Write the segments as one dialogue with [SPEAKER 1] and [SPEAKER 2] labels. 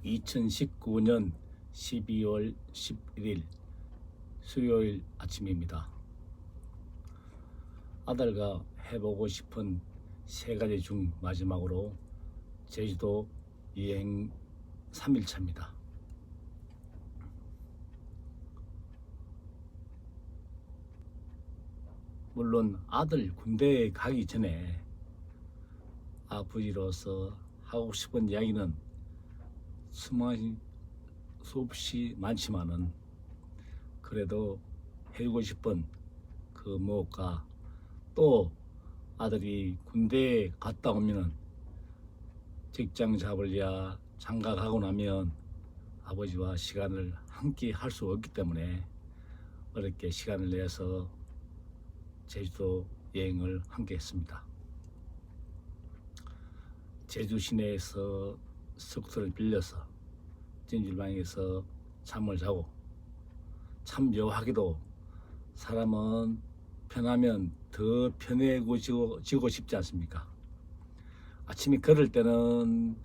[SPEAKER 1] 2019년 12월 11일 수요일 아침입니다. 아들과 해보고 싶은 세 가지 중 마지막으로 제주도 여행 3일차입니다. 물론 아들 군대에 가기 전에 아버지로서 하고 싶은 이야기는 수없이 많지만은 그래도 해주고 싶은 그 무엇과 또 아들이 군대에 갔다 오면은 직장 잡으랴 장가가고 나면 아버지와 시간을 함께 할 수 없기 때문에 어렵게 시간을 내서 제주도 여행을 함께 했습니다. 제주 시내에서 숙소를 빌려서 찜질방에서 잠을 자고, 참 묘하게도 사람은 편하면 더 편해지고 싶지 않습니까? 아침에 걸을 때는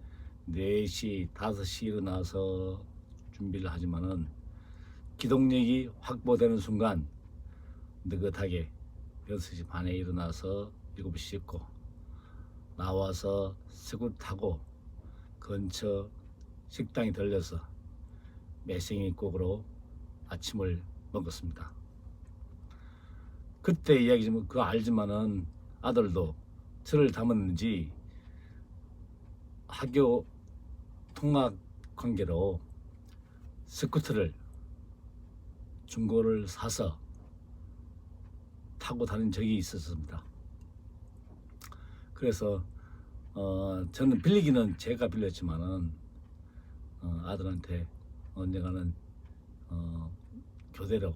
[SPEAKER 1] 4시, 5시 일어나서 준비를 하지만은 기동력이 확보되는 순간 느긋하게 6시 반에 일어나서 7시 씻고 나와서 스쿠터 타고 근처 식당에 들려서 매생이국으로 아침을 먹었습니다. 그때 이야기 좀 그거 알지만은 아들도 저를 닮았는지 학교 통학 관계로 스쿠터를 중고를 사서 타고 다닌 적이 있었습니다. 그래서 저는 빌리기는 제가 빌렸지만은 아들한테 언젠가는 교대로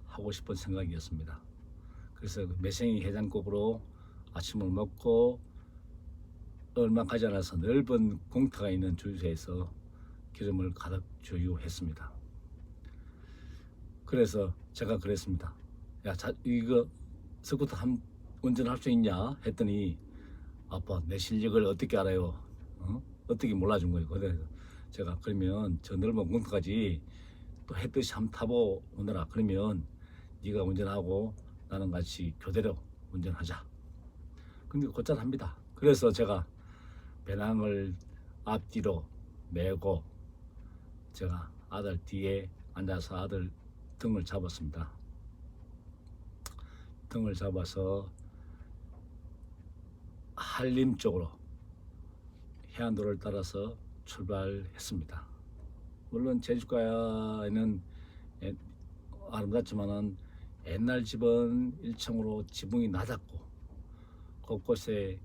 [SPEAKER 1] 하고 싶은 생각이었습니다. 그래서 매생이 해장국으로 아침을 먹고 얼마 가지 않아서 넓은 공터가 있는 주유소에서 기름을 가득 주유했습니다. 그래서 제가 그랬습니다. 야, 이거 스쿠터 운전할 수 있냐? 했더니 아빠 내 실력을 어떻게 알아요? 어떻게 몰라준 거예요? 그래서 제가 그러면 저 넓은 공터까지 또 했듯이 한번 타보 오느라, 그러면 네가 운전하고 나는 같이 교대로 운전하자. 근데 곧잘 합니다. 그래서 제가 배낭을 앞뒤로 메고 제가 아들 뒤에 앉아서 아들 등을 잡았습니다. 등을 잡아서 한림 쪽으로 해안도로를 따라서 출발했습니다. 물론 제주가에는 아름답지만은 옛날 집은 1층으로 지붕이 낮았고 곳곳에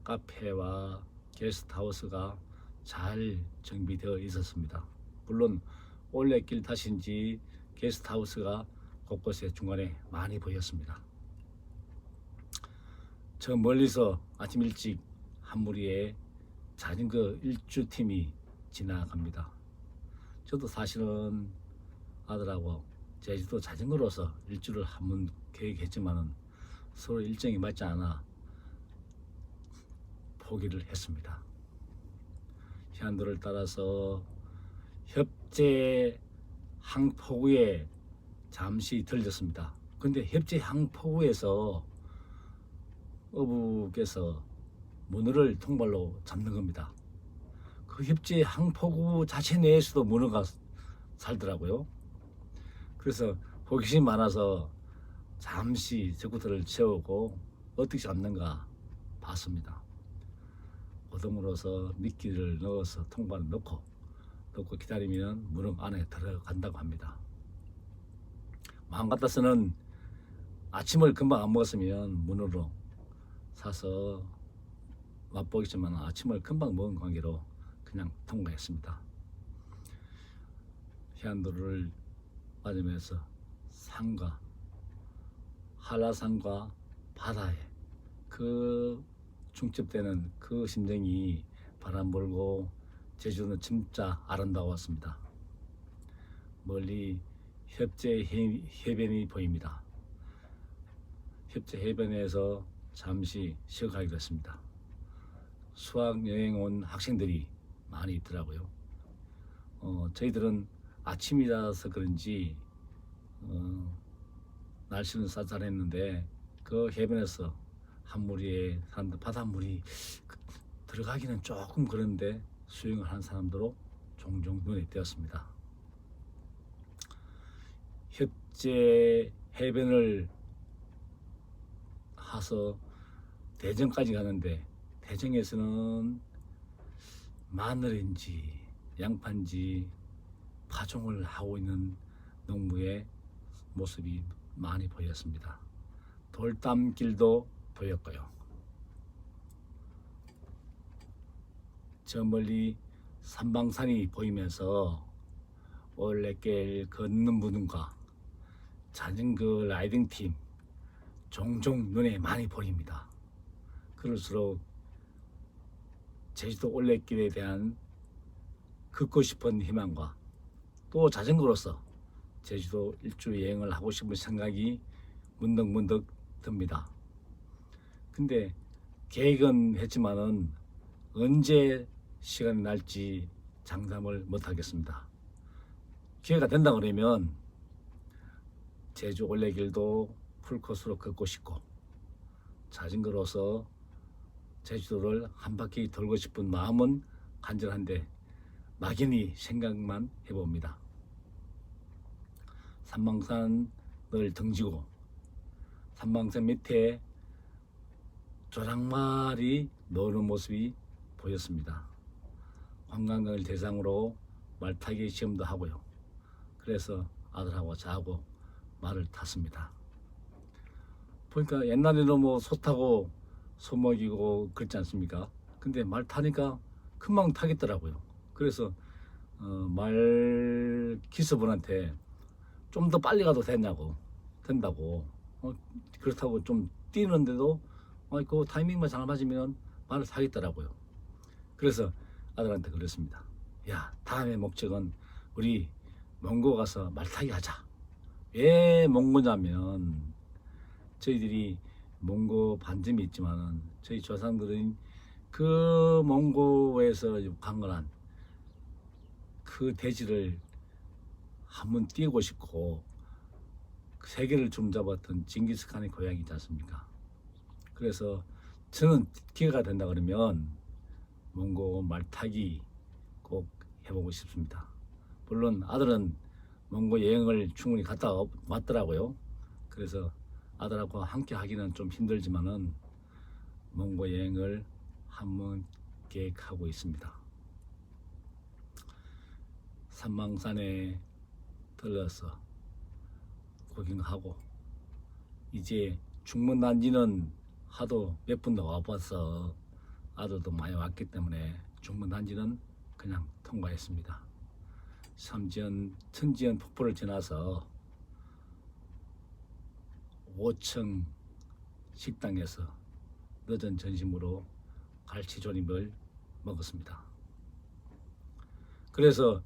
[SPEAKER 1] 카페와 게스트하우스가 잘 정비되어 있었습니다. 물론 올레길 탓인지 게스트하우스가 곳곳에 중간에 많이 보였습니다. 저 멀리서 아침 일찍 한 무리의 자전거 일주팀이 지나갑니다. 저도 사실은 아들하고 제주도 자전거로서 일주를 한번 계획했지만은 서로 일정이 맞지 않아 포기를 했습니다. 해안도를 따라서 협재 항포구에 잠시 들렸습니다. 근데 협재 항포구에서 어부께서 문어를 통발로 잡는 겁니다. 그 협재 항포구 자체 내에서도 문어가 살더라고요. 그래서 호기심이 많아서 잠시 스쿠터를 세우고 어떻게 잡는가 봤습니다. 오동으로서 미끼를 넣어서 통발을 넣고 기다리면 문어 안에 들어간다고 합니다. 마음 같아서는 아침을 금방 안 먹었으면 문어로 사서 맛보겠지만 아침을 금방 먹은 관계로 그냥 통과했습니다. 해안도로를 맞으면서 산과 한라산과 바다에 그 중첩되는 그 심정이 바람 불고 제주는 진짜 아름다웠습니다. 멀리 협재 해변이 보입니다. 협재 해변에서 잠시 쉬어가기로 했습니다. 수학여행 온 학생들이 많이 있더라고요. 저희들은 아침이라서 그런지 날씨는 쌀쌀했는데 그 해변에서 한 무리의 사람들, 바닷물이 들어가기는 조금 그런데 수영을 하는 사람들로 종종 눈에 띄었습니다. 협재 해변을 하서 대전까지 가는데 대전에서는 마늘인지 양파인지 파종을 하고 있는 농부의 모습이 많이 보였습니다. 돌담길도 보였고요. 저 멀리 삼방산이 보이면서 올레길 걷는 분과 자전거 라이딩 팀 종종 눈에 많이 보입니다. 그럴수록 제주도 올레길에 대한 걷고 싶은 희망과 또 자전거로서 제주도 일주 여행을 하고 싶은 생각이 문득문득 듭니다. 근데 계획은 했지만은 언제 시간이 날지 장담을 못하겠습니다. 기회가 된다 그러면 제주 올레길도 풀코스로 걷고 싶고 자전거로서 제주도를 한 바퀴 돌고 싶은 마음은 간절한데 막연히 생각만 해봅니다. 삼방산을 등지고 삼방산 밑에 조랑말이 노는 모습이 보였습니다. 관광객을 대상으로 말타기 시험도 하고요. 그래서 아들하고 저하고 말을 탔습니다. 보니까 옛날에는 뭐 소 타고 소 먹이고 그랬지 않습니까? 근데 말 타니까 금방 타겠더라고요. 그래서 말 기사분한테 좀 더 빨리 가도 된다고 그렇다고 좀 뛰는데도 그 타이밍만 잘 맞으면 말을 타겠더라고요. 그래서 아들한테 그랬습니다. 야, 다음에 목적은 우리 몽고 가서 말 타기 하자. 왜 몽고냐면 저희들이 몽고 반점이 있지만은 저희 조상들은 그 몽고에서 강건한 그 대지를 한번 뛰고 싶고 세계를 좀 잡았던 징기스칸의 고향이지 않습니까? 그래서 저는 기회가 된다 그러면 몽고 말타기 꼭 해보고 싶습니다. 물론 아들은 몽고 여행을 충분히 갔다 왔더라고요. 그래서 아들하고 함께 하기는 좀 힘들지만은 몽고 여행을 한번 계획하고 있습니다. 삼방산에 들러서 구경하고 이제 중문단지는 하도 몇 번도 와봐서 아들도 많이 왔기 때문에 중문단지는 그냥 통과했습니다. 천지연 폭포를 지나서 5층 식당에서 늦은 점심으로 갈치조림을 먹었습니다. 그래서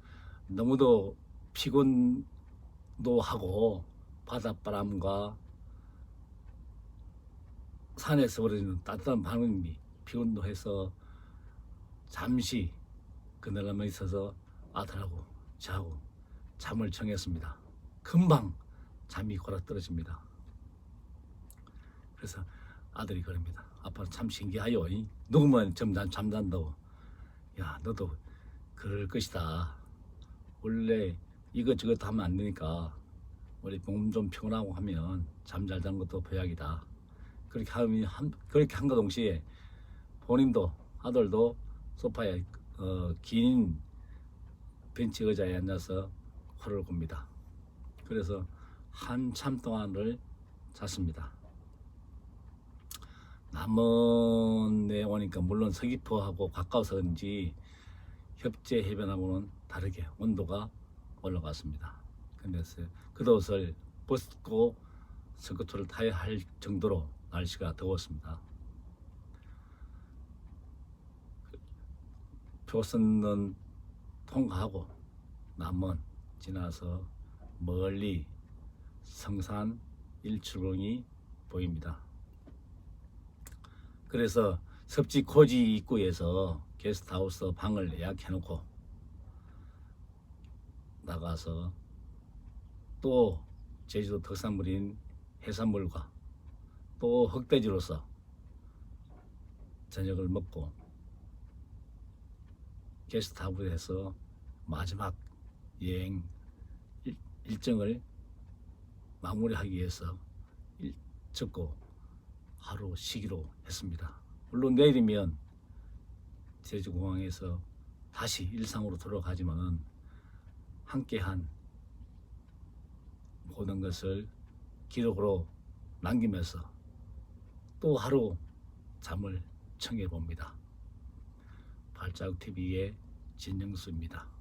[SPEAKER 1] 너무도 피곤도 하고 바닷바람과 산에서 벌어지는 따뜻한 바람이 피곤도 해서 잠시 그늘에만 있어서 아들하고 저하고 잠을 청했습니다. 금방 잠이 골아 떨어집니다. 그래서 아들이 그럽니다. 아빠 참 신기하요. 누구만 잠잔다고. 야, 너도 그럴 것이다. 원래 이것저것 하면 안 되니까 우리 몸 좀 피곤하고 하면 잠 잘 자는 것도 보약이다. 그렇게 한 거 동시에 본인도 아들도 소파에 긴 벤치 의자에 앉아서 코를 곱니다. 그래서 한참 동안을 잤습니다. 남원에 오니까 물론 서귀포하고 가까워서 그런지 협재 해변하고는 다르게 온도가 올라갔습니다. 그래서 겉옷을 벗고 스쿠터를 타야 할 정도로 날씨가 더웠습니다. 표선은 통과하고 남원 지나서 멀리 성산 일출봉이 보입니다. 그래서 섭지 고지 입구에서 게스트하우스 방을 예약해 놓고 나가서 또 제주도 특산물인 해산물과 또 흑돼지로서 저녁을 먹고 게스트하우스에서 마지막 여행 일정을 마무리하기 위해서 접고 하루 쉬기로 했습니다. 물론 내일이면 제주공항에서 다시 일상으로 돌아가지만 함께한 모든 것을 기록으로 남기면서 또 하루 잠을 청해 봅니다. 발자국 TV의 진영수입니다.